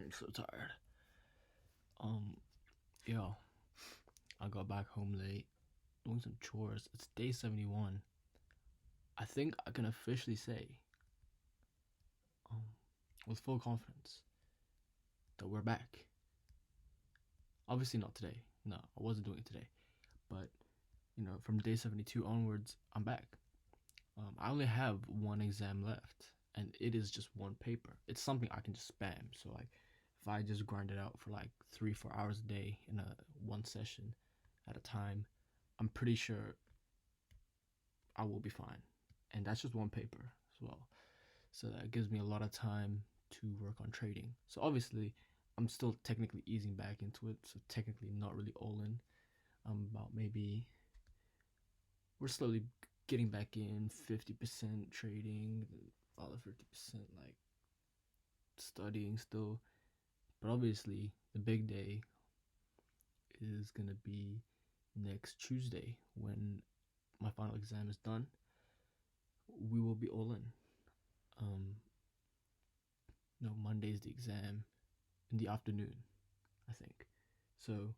I'm so tired. Yo, I got back home late, doing some chores. It's day 71. I think I can officially say, with full confidence, that we're back. Obviously not today. No, I wasn't doing it today. But, from day 72 onwards, I'm back. I only have one exam left, and it is just one paper. It's something I can just spam. So, like, if I just grind it out for like 3-4 hours a day in a one session at a time, I'm pretty sure I will be fine. And that's just one paper as well. So that gives me a lot of time to work on trading. So obviously, I'm still technically easing back into it. So technically not really all in. I'm about maybe, we're slowly getting back in 50% trading, the other 50% like studying still. But obviously, the big day is going to be next Tuesday when my final exam is done. We will be all in. Monday's the exam in the afternoon, I think. So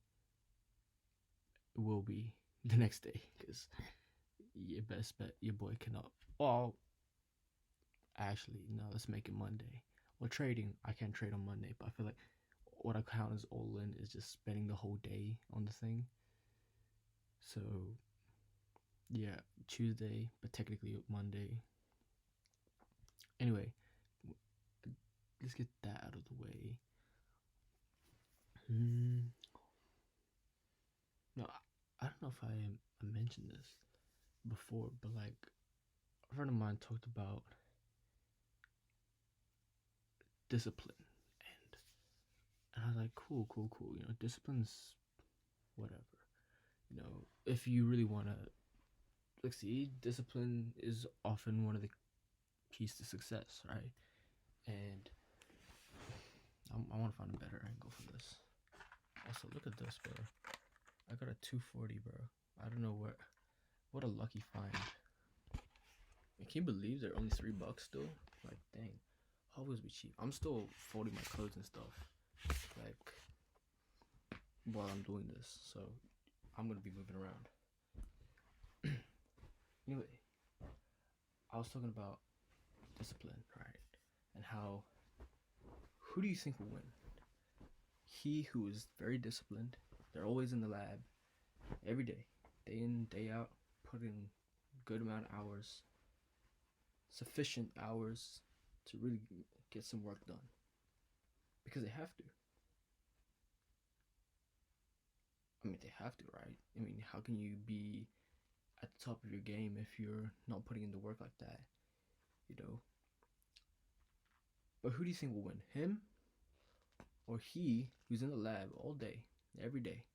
it will be the next day because you best bet your boy cannot. Well, actually, no, let's make it Monday. Well, trading, I can't trade on Monday, but I feel like what I count as all in is just spending the whole day on the thing. So, yeah, Tuesday, but technically Monday. Anyway, let's get that out of the way. No, I don't know if I mentioned this before, but like a friend of mine talked about discipline, and I was like, cool. Discipline's whatever. If you really want to, like, see, discipline is often one of the keys to success, right? And I want to find a better angle for this. Also, look at this, bro. I got a 240, bro. I don't know what a lucky find. Can you believe they're only $3 still? Like, dang, always be cheap. I'm still folding my clothes and stuff, like, while I'm doing this, so I'm gonna be moving around. Anyway, I was talking about discipline, right? And how, who do you think will win? He who is very disciplined, they're always in the lab, every day in, day out, put in good amount of hours, sufficient hours to really get some work done. Because they have to. I mean, they have to, right? I mean, how can you be at the top of your game if you're not putting in the work like that? But who do you think will win? Him or he who's in the lab all day, every day,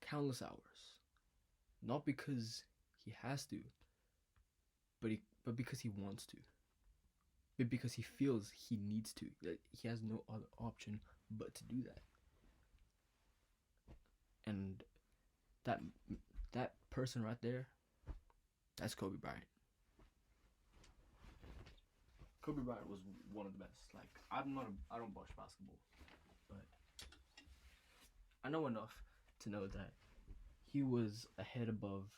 countless hours, not because he has to, but because he wants to, but because he feels he needs to, that he has no other option but to do that. And that person right there, that's Kobe Bryant. Kobe Bryant was one of the best. Like, I don't watch basketball, but I know enough to know that he was a head above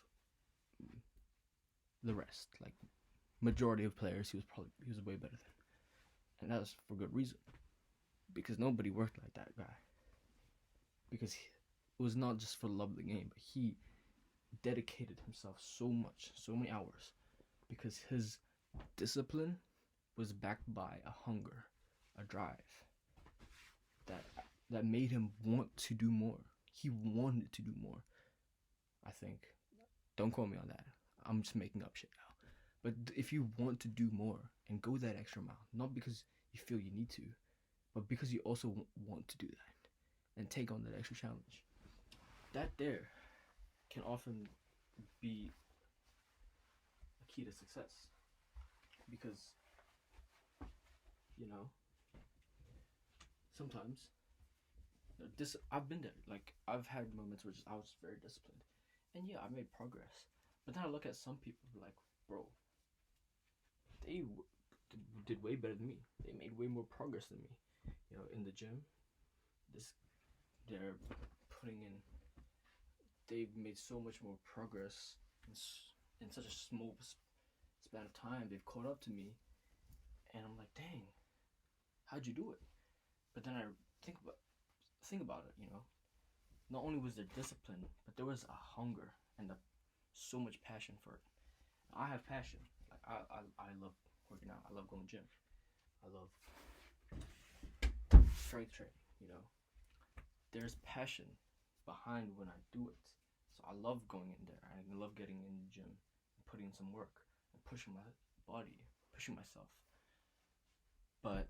the rest. Like, majority of players, he was way better than, and that was for good reason. Because nobody worked like that guy. Because it was not just for the love of the game, but he dedicated himself so much, so many hours, because his discipline was backed by a hunger, a drive that made him want to do more. He wanted to do more, I think. Don't quote me on that. I'm just making up shit now. But if you want to do more and go that extra mile, not because you feel you need to, but because you also want to do that and take on that extra challenge, that there can often be a key to success. Because, sometimes I've been there. Like, I've had moments where I was very disciplined, and yeah, I made progress. But then I look at some people like, bro, they did way better than me. They made way more progress than me. You know, in the gym, they're putting in. They've made so much more progress in such a small span of time. They've caught up to me, and I'm like, dang, how'd you do it? But then I think about it. You know, not only was there discipline, but there was a hunger and so much passion for it. I have passion. Like I love working out. I love going to gym. I love strength training. You know, there's passion behind when I do it. So I love going in there. I love getting in the gym and putting in some work and pushing my body, pushing myself. But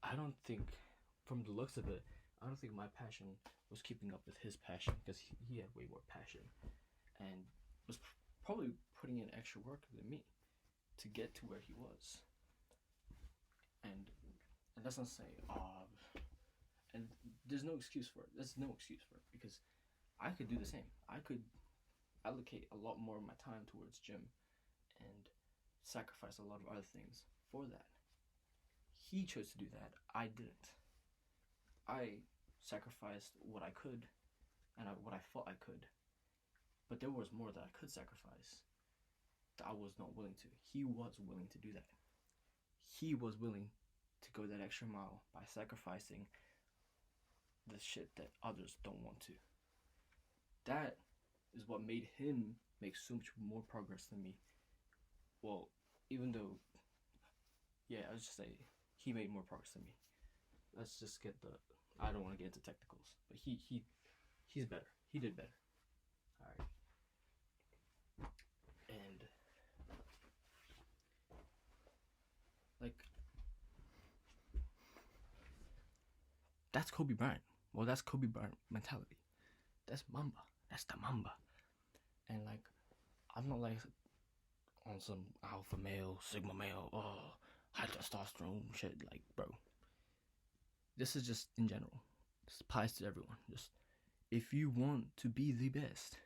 I don't think, from the looks of it, I don't think my passion was keeping up with his passion, because he had way more passion and was probably putting in extra work than me to get to where he was. And that's not saying, and there's no excuse for it. There's no excuse for it, because I could do the same. I could allocate a lot more of my time towards gym and sacrifice a lot of other things for that. He chose to do that. I didn't. I sacrificed what I could and what I thought I could. But there was more that I could sacrifice that I was not willing to. He was willing to do that. He was willing to go that extra mile by sacrificing the shit that others don't want to. That is what made him make so much more progress than me. Well, even though, I was just say he made more progress than me. Let's just get I don't want to get into technicals, but he's better. He did better. All right. And like, that's Kobe Bryant. Well, that's Kobe Bryant mentality. That's Mamba. That's the Mamba. And like, I'm not like on some alpha male, sigma male, high testosterone shit. Like, bro, this is just in general. This applies to everyone. Just, if you want to be the best,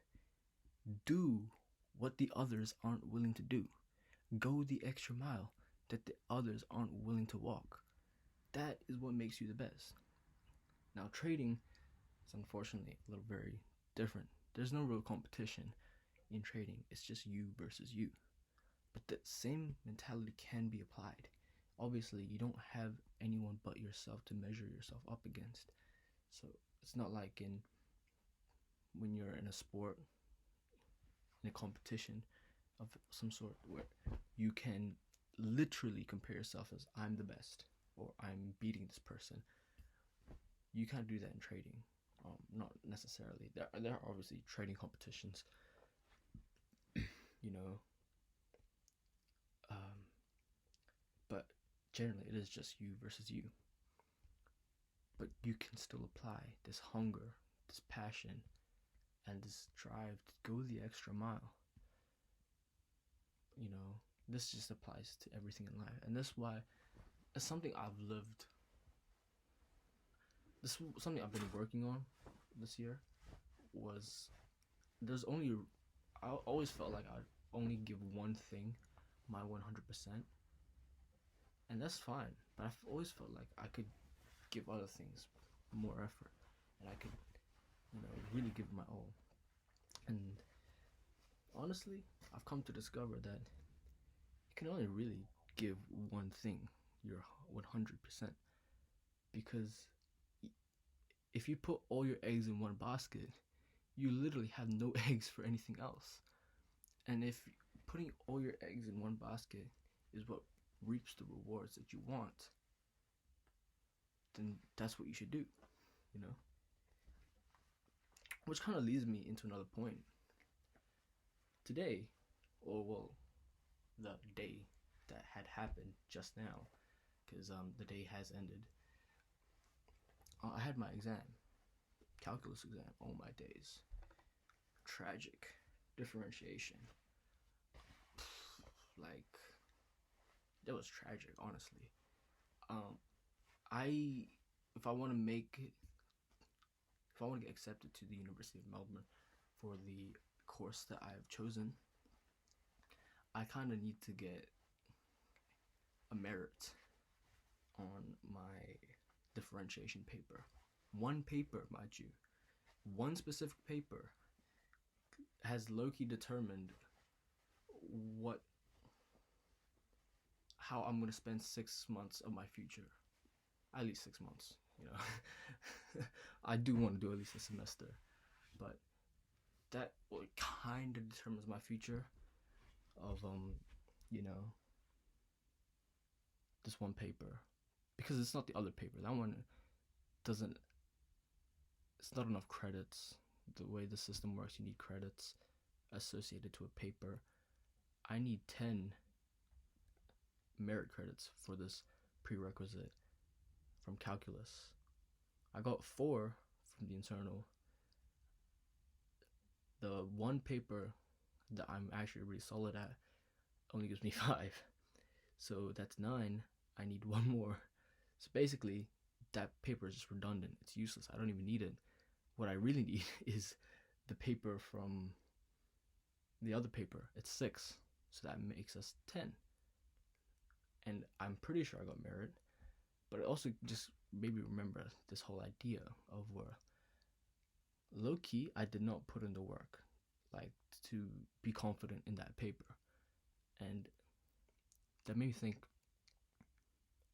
do what the others aren't willing to do. Go the extra mile that the others aren't willing to walk. That is what makes you the best. Now, trading is unfortunately a little very different. There's no real competition in trading. It's just you versus you. But the same mentality can be applied. Obviously, you don't have anyone but yourself to measure yourself up against. So it's not like when you're in a sport, in a competition of some sort, where you can literally compare yourself as, I'm the best, or I'm beating this person. You can't do that in trading. Not necessarily. There are obviously trading competitions, you know. But generally, it is just you versus you. But you can still apply this hunger, this passion, and this drive to go the extra mile. You know, this just applies to everything in life. And that's why it's something I've lived. This is something I've been working on this year. I always felt like I'd only give one thing my 100%. And that's fine. But I've always felt like I could give other things more effort. And I could, really give my all. And honestly, I've come to discover that you can only really give one thing your 100%. Because if you put all your eggs in one basket, you literally have no eggs for anything else. And if putting all your eggs in one basket is what reaps the rewards that you want, then that's what you should do, Which kind of leads me into another point. Today, the day that had happened just now, because the day has ended, I had my exam, calculus exam. Oh my days, tragic. Differentiation, like, that was tragic, honestly. If I want to get accepted to the University of Melbourne for the course that I've chosen, I kind of need to get a merit on my differentiation paper. One paper, mind you, one specific paper has low-key determined how I'm gonna spend 6 months of my future. At least 6 months, you know. I do want to do at least a semester, but that kind of determines my future of you know, this one paper, because it's not the other paper. That one doesn't. It's not enough credits. The way the system works, you need credits associated to a paper. I need 10 merit credits for this prerequisite from calculus. I got 4 from the internal. The one paper that I'm actually really solid at only gives me 5. So that's 9. I need 1 more. So basically, that paper is just redundant. It's useless. I don't even need it. What I really need is the paper from the other paper. It's 6. So that makes us 10. And I'm pretty sure I got merit. But also just maybe remember this whole idea of where low-key I did not put in the work, like, to be confident in that paper. And that made me think,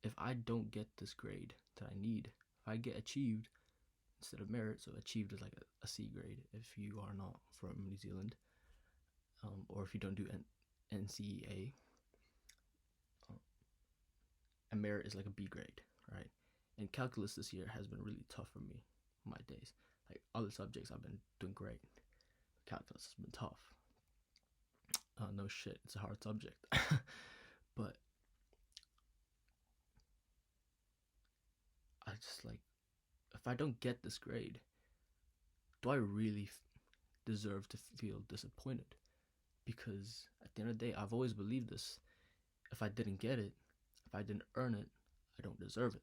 if I don't get this grade that I need, if I get achieved instead of merit, so achieved is like a C grade if you are not from New Zealand, or if you don't do NCEA, and merit is like a B grade, right? And calculus this year has been really tough for me, my days. Like, other subjects I've been doing great. Calculus has been tough. No shit, it's a hard subject. But I just, like, if I don't get this grade, do I really deserve to feel disappointed? Because at the end of the day, I've always believed this. If I didn't get it, if I didn't earn it, I don't deserve it.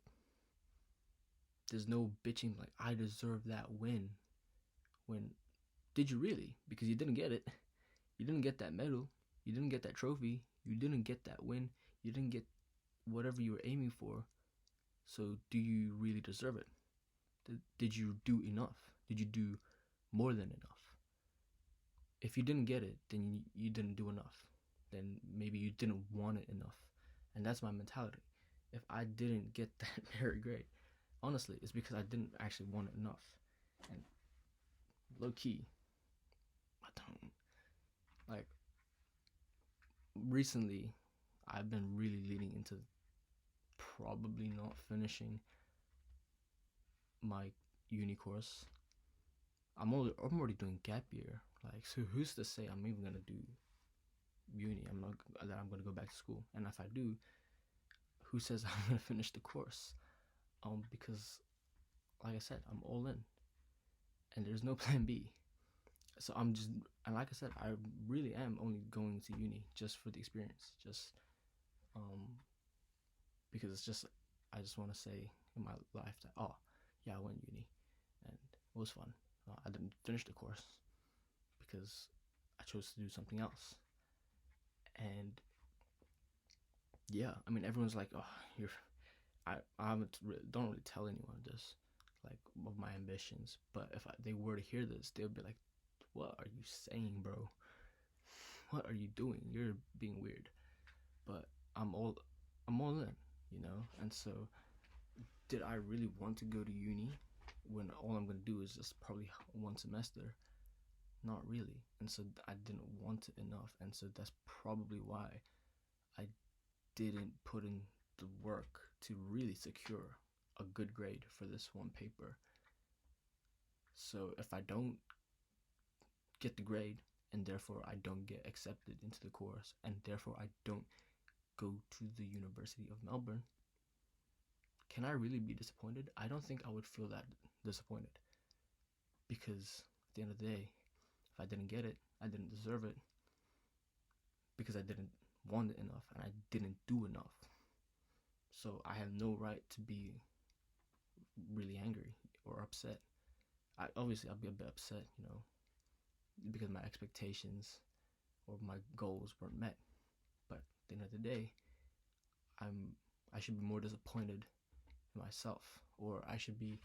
There's no bitching like, I deserve that win. When did you really? Because you didn't get it. You didn't get that medal. You didn't get that trophy. You didn't get that win. You didn't get whatever you were aiming for. So do you really deserve it? Did you do enough? Did you do more than enough? If you didn't get it, then you didn't do enough. Then maybe you didn't want it enough. And that's my mentality. If I didn't get that merit grade, honestly, it's because I didn't actually want it enough. And low key, I don't, like, recently I've been really leaning into probably not finishing my uni course. I'm already doing gap year. Like, so who's to say I'm even gonna do uni? I'm gonna go back to school. And if I do, who says I'm gonna finish the course? Because, like I said, I'm all in, and there's no plan B. So and like I said, I really am only going to uni just for the experience, just because it's just, I just want to say in my life that, oh yeah, I went uni and it was fun. I didn't finish the course because I chose to do something else. And yeah, I mean, everyone's like, oh, I don't really tell anyone this, like, of my ambitions. But if they were to hear this, they'll be like, what are you saying, bro? What are you doing? You're being weird. But I'm all in, you know? And so, did I really want to go to uni when all I'm gonna do is just probably one semester? Not really. And so I didn't want it enough, and so that's probably why I didn't put in the work to really secure a good grade for this one paper. So if I don't get the grade, and therefore I don't get accepted into the course, and therefore I don't go to the University of Melbourne, can I really be disappointed? I don't think I would feel that disappointed, because at the end of the day, if I didn't get it, I didn't deserve it, because I didn't want it enough and I didn't do enough. So I have no right to be really angry or upset. I'll be a bit upset, you know, because my expectations or my goals weren't met. But at the end of the day, I should be more disappointed in myself, or I should be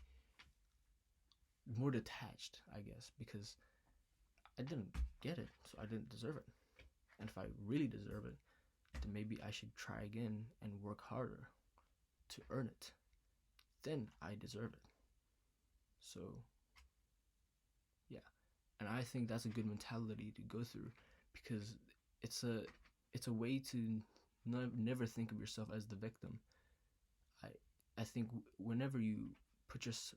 more detached, I guess, because I didn't get it, so I didn't deserve it. And if I really deserve it, then maybe I should try again and work harder to earn it. Then I deserve it. So, yeah. And I think that's a good mentality to go through, because it's a way to never think of yourself as the victim. I think whenever you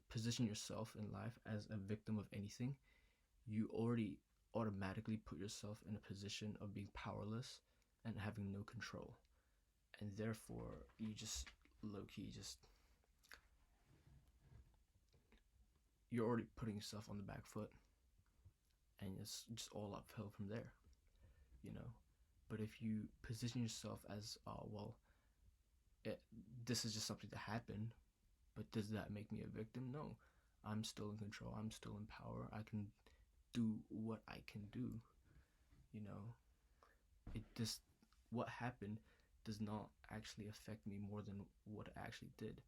position yourself in life as a victim of anything, you already automatically put yourself in a position of being powerless and having no control. And therefore, you just low-key you're already putting yourself on the back foot, and it's just all uphill from there, you know. But if you position yourself as, well, this is just something that happened, but does that make me a victim? No, I'm still in control. I'm still in power. I can do what I can do. You know, what happened does not actually affect me more than what it actually did.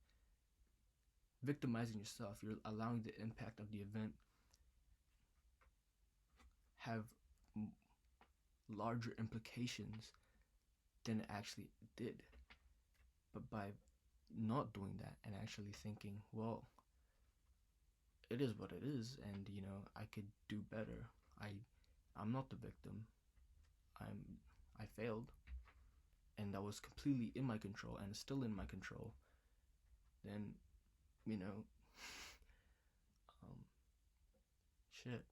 Victimizing yourself, you're allowing the impact of the event have larger implications than it actually did. But by not doing that and actually thinking, well, it is what it is, and I could do better. I'm not the victim. I failed, and that was completely in my control and still in my control. Then, um, shit,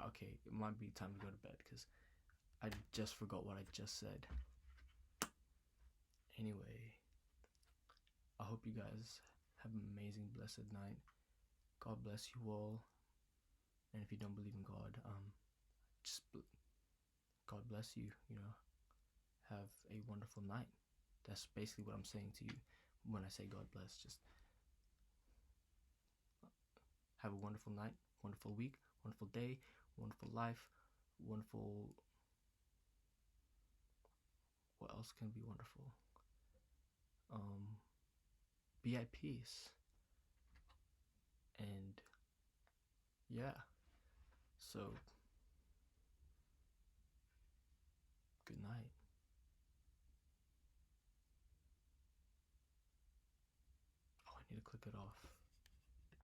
okay, it might be time to go to bed because I just forgot what I just said. Anyway, I hope you guys have an amazing, blessed night. God bless you all. And if you don't believe in God, just God bless you. Have a wonderful night. That's basically what I'm saying to you when I say God bless. Just have a wonderful night, wonderful week, wonderful day, wonderful life, wonderful. What else can be wonderful? Be at peace. And yeah, so good night.